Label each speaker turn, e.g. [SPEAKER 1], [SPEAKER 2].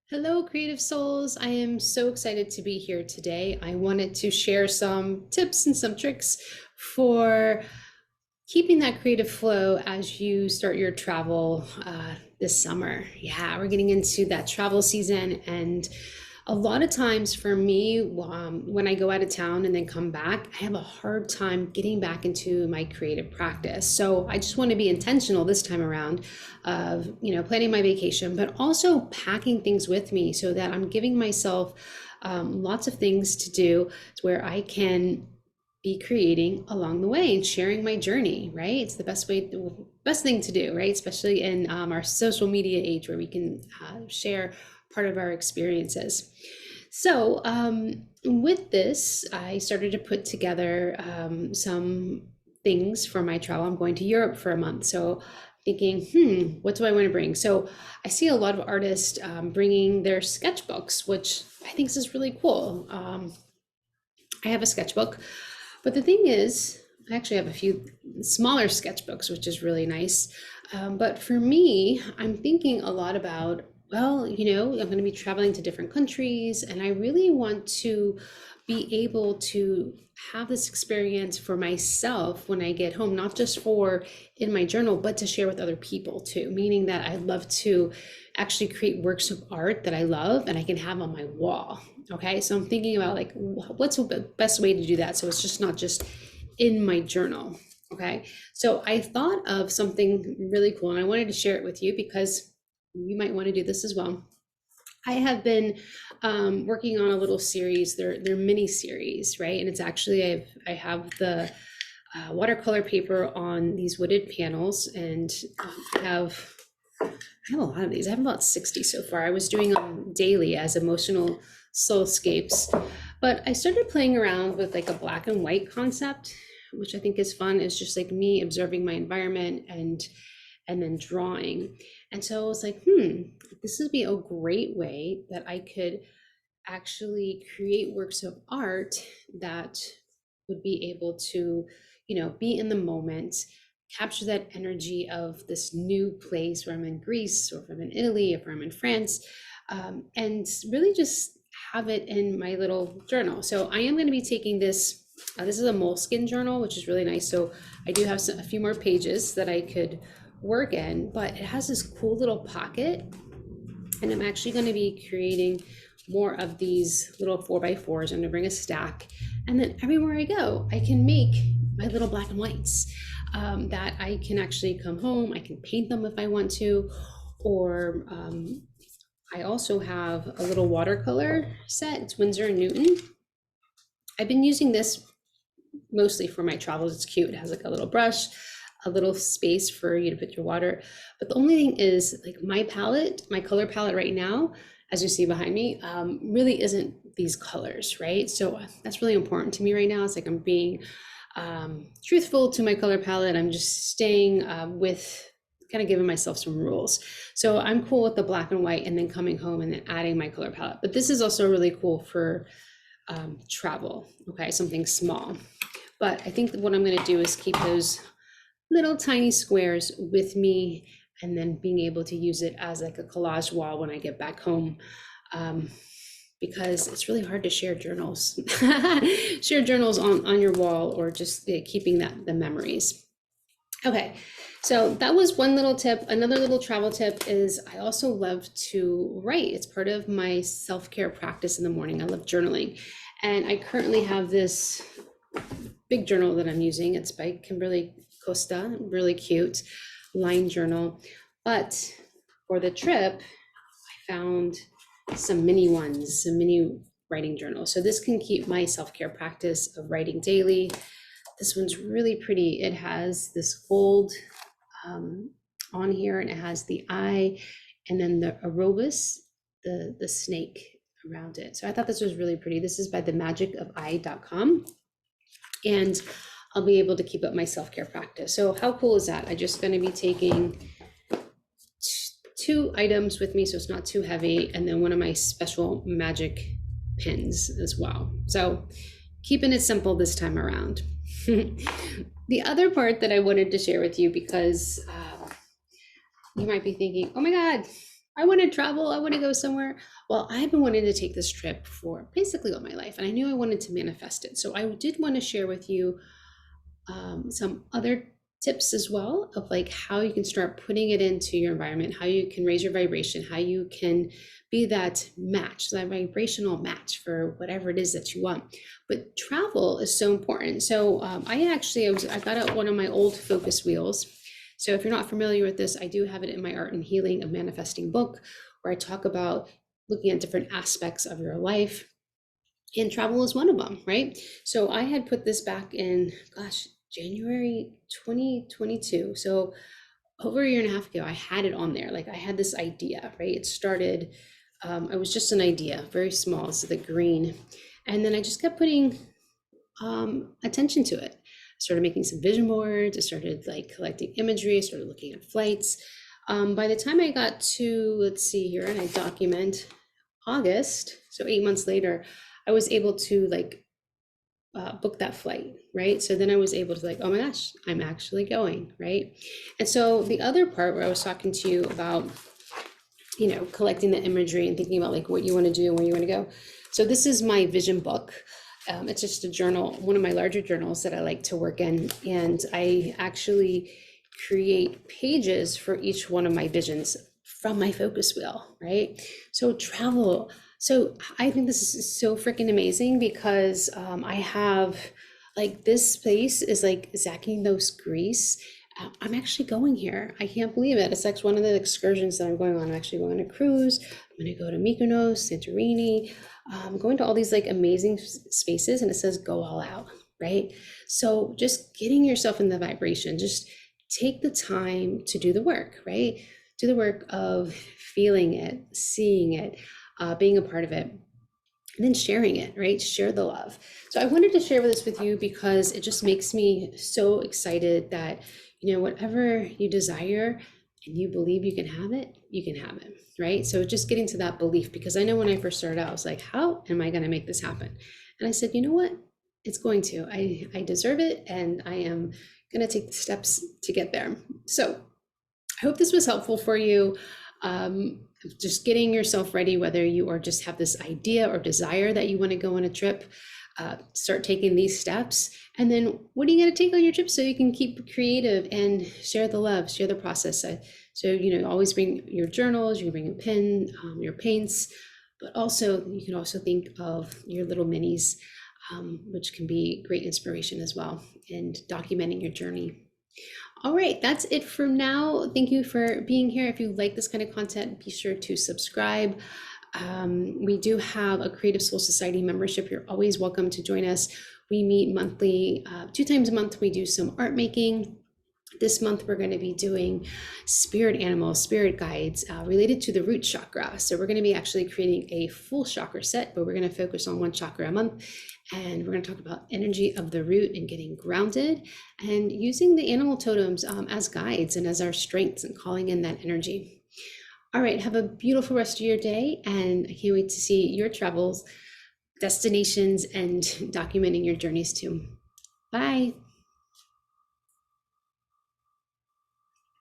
[SPEAKER 1] Hello, creative souls. I am so excited to be here today. I wanted to share some tips and some tricks for keeping that creative flow as you start your travel this summer. Yeah, we're getting into that travel season, and a lot of times for me, when I go out of town and then come back, I have a hard time getting back into my creative practice. So I just want to be intentional this time around of, planning my vacation, but also packing things with me so that I'm giving myself lots of things to do where I can be creating along the way and sharing my journey, right? It's the best thing to do, right? Especially in our social media age where we can share part of our experiences. So, with this, I started to put together some things for my travel. I'm going to Europe for a month. So, thinking, what do I want to bring? So, I see a lot of artists bringing their sketchbooks, which I think is really cool. I have a sketchbook, but the thing is, I actually have a few smaller sketchbooks, which is really nice. But for me, I'm thinking a lot about, well, I'm going to be traveling to different countries, and I really want to be able to have this experience for myself when I get home, not just for in my journal, but to share with other people too. Meaning that I'd love to actually create works of art that I love and I can have on my wall. Okay, so I'm thinking about like what's the best way to do that so it's just not just in my journal. Okay, so I thought of something really cool and I wanted to share it with you because you might want to do this as well. I have been working on a little series. They're mini series, right? And it's actually I have the watercolor paper on these wooded panels, and I have a lot of these. I have about 60 so far. I was doing them daily as emotional soulscapes, but I started playing around with like a black and white concept, which I think is fun. It's just like me observing my environment and then drawing. And so I was like, this would be a great way that I could actually create works of art that would be able to, be in the moment, capture that energy of this new place where I'm in Greece or if I'm in Italy, if I'm in France, and really just have it in my little journal. So I am going to be taking this. This is a Moleskine journal, which is really nice. So I do have a few more pages that I could work in, but it has this cool little pocket, and I'm actually going to be creating more of these little 4x4s. I'm going to bring a stack, and then everywhere I go, I can make my little black and whites that I can actually come home. I can paint them if I want to, or I also have a little watercolor set. It's Winsor and Newton. I've been using this mostly for my travels. It's cute. It has like a little brush, a little space for you to put your water. But the only thing is, like my palette, my color palette right now, as you see behind me, really isn't these colors, right? So that's really important to me right now. It's like I'm being truthful to my color palette. I'm just staying with kind of giving myself some rules. So I'm cool with the black and white and then coming home and then adding my color palette. But this is also really cool for travel, okay, something small. But I think that what I'm going to do is keep those little tiny squares with me and then being able to use it as like a collage wall when I get back home. Because it's really hard to share journals, share journals on your wall or just keeping the memories. Okay, so that was one little tip. Another little travel tip is I also love to write. It's part of my self-care practice in the morning. I love journaling. And I currently have this big journal that I'm using. It's by Kimberly Costa, really cute line journal. But for the trip, I found some mini ones, some mini writing journals. So this can keep my self-care practice of writing daily. This one's really pretty. It has this gold on here, and it has the eye and then the Arobus, the snake around it. So I thought this was really pretty. This is by themagicofeye.com. And I'll be able to keep up my self-care practice. So how cool is that? I'm just going to be taking two items with me so it's not too heavy, and then one of my special magic pins as well. So keeping it simple this time around. The other part that I wanted to share with you, because you might be thinking, oh my God, I want to travel. I want to go somewhere. Well, I've been wanting to take this trip for basically all my life, and I knew I wanted to manifest it. So I did want to share with you some other tips as well of like how you can start putting it into your environment, how you can raise your vibration, how you can be that match, that vibrational match for whatever it is that you want. But travel is so important. So I got out one of my old focus wheels. So if you're not familiar with this, I do have it in my Art and Healing of Manifesting book, where I talk about looking at different aspects of your life, and travel is one of them, right? So I had put this back in, gosh, January 2022. So over a year and a half ago, I had it on there. Like I had this idea, right? It started, it was just an idea, very small. So the green. And then I just kept putting attention to it. I started making some vision boards. I started like collecting imagery. I started looking at flights. By the time I got to, let's see here, and I document August, so 8 months later, I was able to like book that flight, right? So then I was able to like, oh my gosh, I'm actually going, right? And so the other part where I was talking to you about, you know, collecting the imagery and thinking about like what you want to do and where you want to go. So this is my vision book. It's just a journal, one of my larger journals that I like to work in. And I actually create pages for each one of my visions from my focus wheel, right? So travel. So I think this is so freaking amazing because I have like this space is like Zakynthos, Greece. I'm actually going here. I can't believe it. It's like one of the excursions that I'm going on. I'm actually going on a cruise. I'm going to go to Mykonos, Santorini. I'm going to all these like amazing spaces, and it says go all out, right? So just getting yourself in the vibration, just take the time to do the work, right? Do the work of feeling it, seeing it, being a part of it, and then sharing it, right? Share the love. So I wanted to share this with you because it just makes me so excited that, you know, whatever you desire and you believe you can have it, you can have it, right? So just getting to that belief, because I know when I first started out, I was like, how am I going to make this happen? And I said, you know what? It's going to. I deserve it, and I am going to take the steps to get there. So I hope this was helpful for you. Just getting yourself ready, whether you are just have this idea or desire that you want to go on a trip, start taking these steps. And then what are you going to take on your trip so you can keep creative and share the love, share the process. So, you know, always bring your journals, you can bring a pen, your paints, but also you can also think of your little minis, which can be great inspiration as well, and documenting your journey. All right, that's it for now. Thank you for being here. If you like this kind of content, be sure to subscribe. We do have a Creative Soul Society membership. You're always welcome to join us. We meet monthly, 2 times a month. We do some art making. This month, we're going to be doing spirit animals, spirit guides related to the root chakra. So we're going to be actually creating a full chakra set, but we're going to focus on one chakra a month. And we're going to talk about energy of the root and getting grounded and using the animal totems as guides and as our strengths and calling in that energy. All right, have a beautiful rest of your day. And I can't wait to see your travels, destinations, and documenting your journeys too. Bye.